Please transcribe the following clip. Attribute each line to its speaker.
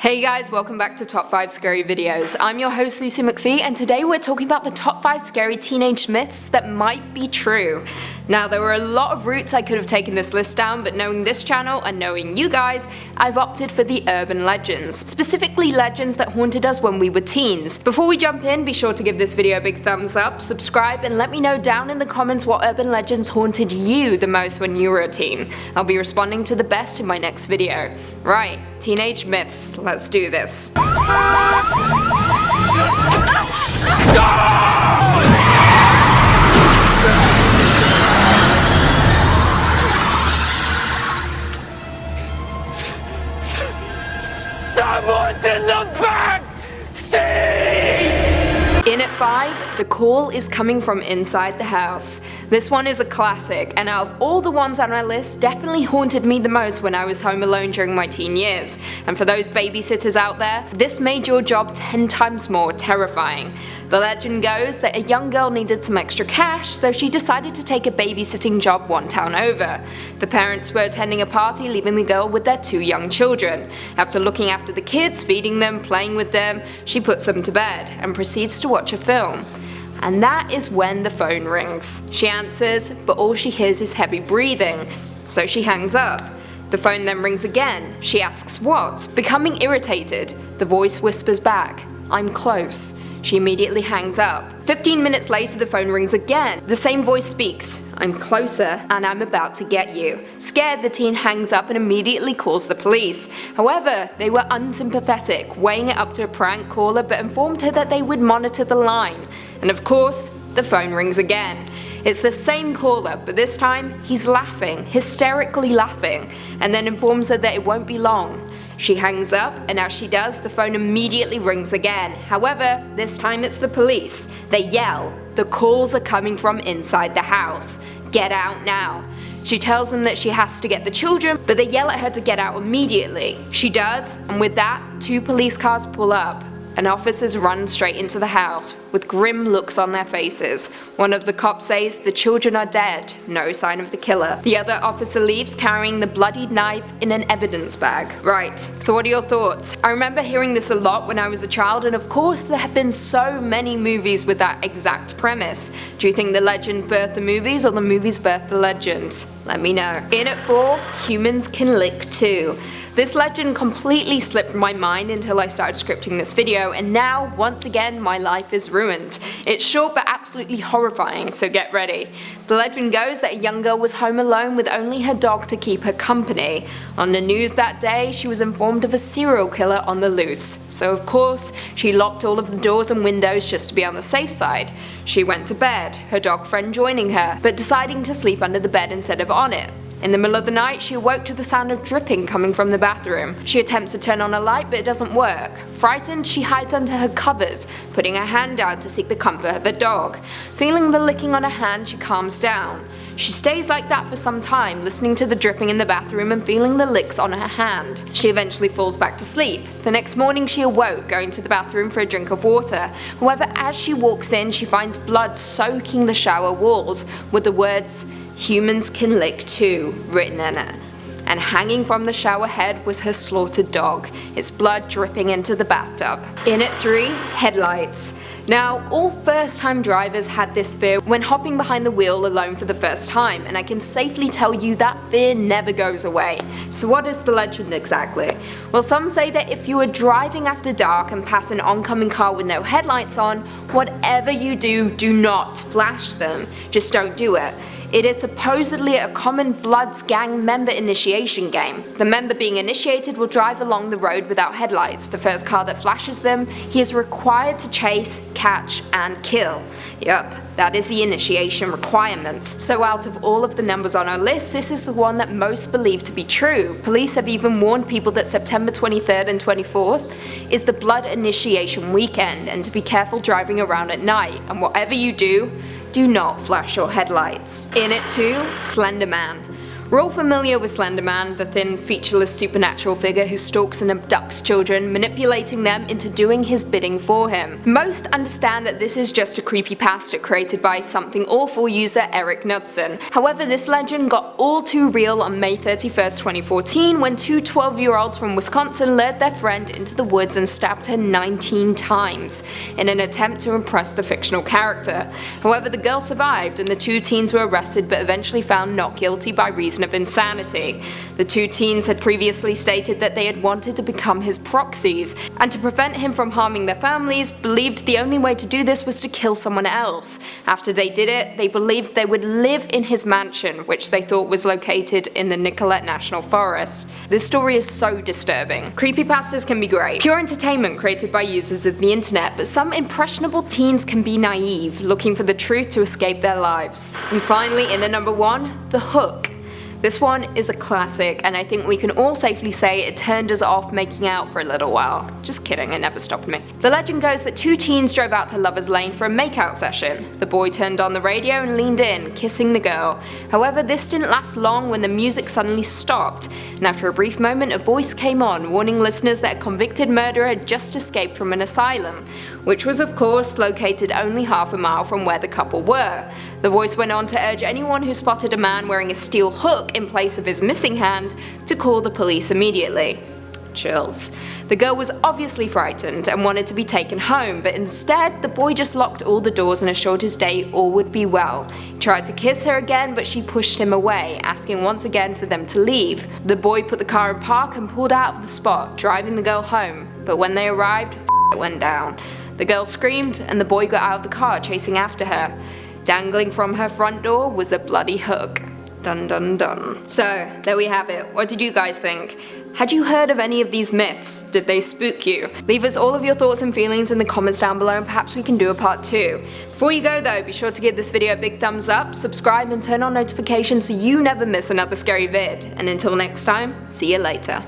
Speaker 1: Hey guys, welcome back to Top 5 Scary Videos. I'm your host Lucy McPhee, and today we're talking about the top 5 scary teenage myths that might be true. Now, there were a lot of routes I could have taken this list down, but knowing this channel and knowing you guys, I've opted for the urban legends. Specifically legends that haunted us when we were teens. Before we jump in, be sure to give this video a big thumbs up, subscribe, and let me know down in the comments what urban legends haunted you the most when you were a teen. I'll be responding to the best in my next video. Right, teenage myths. Let's do this.
Speaker 2: Someone's in the back seat!
Speaker 1: In at 5, the call is coming from inside the house. This one is a classic, and out of all the ones on my list, definitely haunted me the most when I was home alone during my teen years. And for those babysitters out there, this made your job 10 times more terrifying. The legend goes that a young girl needed some extra cash, so she decided to take a babysitting job one town over. The parents were attending a party, leaving the girl with their 2 young children. After looking after the kids, feeding them, playing with them, she puts them to bed and proceeds to watch a film. And that is when the phone rings. She answers, but all she hears is heavy breathing, so she hangs up. The phone then rings again. She asks what? Becoming irritated, the voice whispers back, "I'm close." She immediately hangs up. 15 minutes later, the phone rings again. The same voice speaks, "I'm closer and I'm about to get you." Scared, the teen hangs up and immediately calls the police. However, they were unsympathetic, weighing it up to a prank caller, but informed her that they would monitor the line. And of course, the phone rings again. It's the same caller, but this time he's laughing, hysterically laughing, and then informs her that it won't be long. She hangs up, and as she does, the phone immediately rings again. However, this time it's the police. They yell, "The calls are coming from inside the house. Get out now." She tells them that she has to get the children, but they yell at her to get out immediately. She does, and with that, 2 police cars pull up, and officers run straight into the house, with grim looks on their faces. One of the cops says the children are dead, no sign of the killer. The other officer leaves carrying the bloodied knife in an evidence bag. Right, so what are your thoughts? I remember hearing this a lot when I was a child, and of course there have been so many movies with that exact premise. Do you think the legend birthed the movies, or the movies birthed the legend? Let me know. In at 4, humans can lick too. This legend completely slipped my mind until I started scripting this video, and now, once again, my life is ruined. It's short but absolutely horrifying, so get ready. The legend goes that a young girl was home alone with only her dog to keep her company. On the news that day, she was informed of a serial killer on the loose. So of course, she locked all of the doors and windows just to be on the safe side. She went to bed, her dog friend joining her, but deciding to sleep under the bed instead of on it. In the middle of the night, she awoke to the sound of dripping coming from the bathroom. She attempts to turn on a light, but it doesn't work. Frightened, she hides under her covers, putting her hand down to seek the comfort of her dog. Feeling the licking on her hand, she calms down. She stays like that for some time, listening to the dripping in the bathroom and feeling the licks on her hand. She eventually falls back to sleep. The next morning, she awoke, going to the bathroom for a drink of water. However, as she walks in, she finds blood soaking the shower walls, with the words, "Humans can lick too," written in it. And hanging from the shower head was her slaughtered dog, its blood dripping into the bathtub. In at 3, headlights. Now, all first-time drivers had this fear when hopping behind the wheel alone for the first time, and I can safely tell you that fear never goes away. So what is the legend exactly? Well, some say that if you are driving after dark and pass an oncoming car with no headlights on, whatever you do, do not flash them. Just don't do it. It is supposedly a common Bloods gang member initiation game. The member being initiated will drive along the road without headlights. The first car that flashes them, he is required to chase, catch, and kill. Yup, that is the initiation requirements. So out of all of the numbers on our list, this is the one that most believe to be true. Police have even warned people that September 23rd and 24th is the Blood initiation weekend, and to be careful driving around at night, and whatever you do, do not flash your headlights. In at 2, Slenderman. We're all familiar with Slenderman, the thin, featureless supernatural figure who stalks and abducts children, manipulating them into doing his bidding for him. Most understand that this is just a creepypasta created by Something Awful user Eric Knudsen. However, this legend got all too real on May 31st, 2014 when two 12-year-olds from Wisconsin lured their friend into the woods and stabbed her 19 times in an attempt to impress the fictional character. However, the girl survived and the two teens were arrested but eventually found not guilty by reason of insanity. The two teens had previously stated that they had wanted to become his proxies, and to prevent him from harming their families, believed the only way to do this was to kill someone else. After they did it, they believed they would live in his mansion, which they thought was located in the Nicolet National Forest. This story is so disturbing. Creepypastas can be great, pure entertainment created by users of the internet, but some impressionable teens can be naive, looking for the truth to escape their lives. And finally, in at number 1, The Hook. This one is a classic, and I think we can all safely say it turned us off making out for a little while. Just kidding, it never stopped me. The legend goes that two teens drove out to Lover's Lane for a makeout session. The boy turned on the radio and leaned in, kissing the girl. However, this didn't last long when the music suddenly stopped, and after a brief moment a voice came on warning listeners that a convicted murderer had just escaped from an asylum, which was of course located only half a mile from where the couple were. The voice went on to urge anyone who spotted a man wearing a steel hook in place of his missing hand to call the police immediately. Chills. The girl was obviously frightened and wanted to be taken home, but instead the boy just locked all the doors and assured his date all would be well. He tried to kiss her again, but she pushed him away, asking once again for them to leave. The boy put the car in park and pulled out of the spot, driving the girl home, but when they arrived, it went down. The girl screamed and the boy got out of the car chasing after her. Dangling from her front door was a bloody hook. Dun dun dun. So, there we have it. What did you guys think? Had you heard of any of these myths? Did they spook you? Leave us all of your thoughts and feelings in the comments down below and perhaps we can do a part 2. Before you go though, be sure to give this video a big thumbs up, subscribe and turn on notifications so you never miss another scary vid. And until next time, see you later.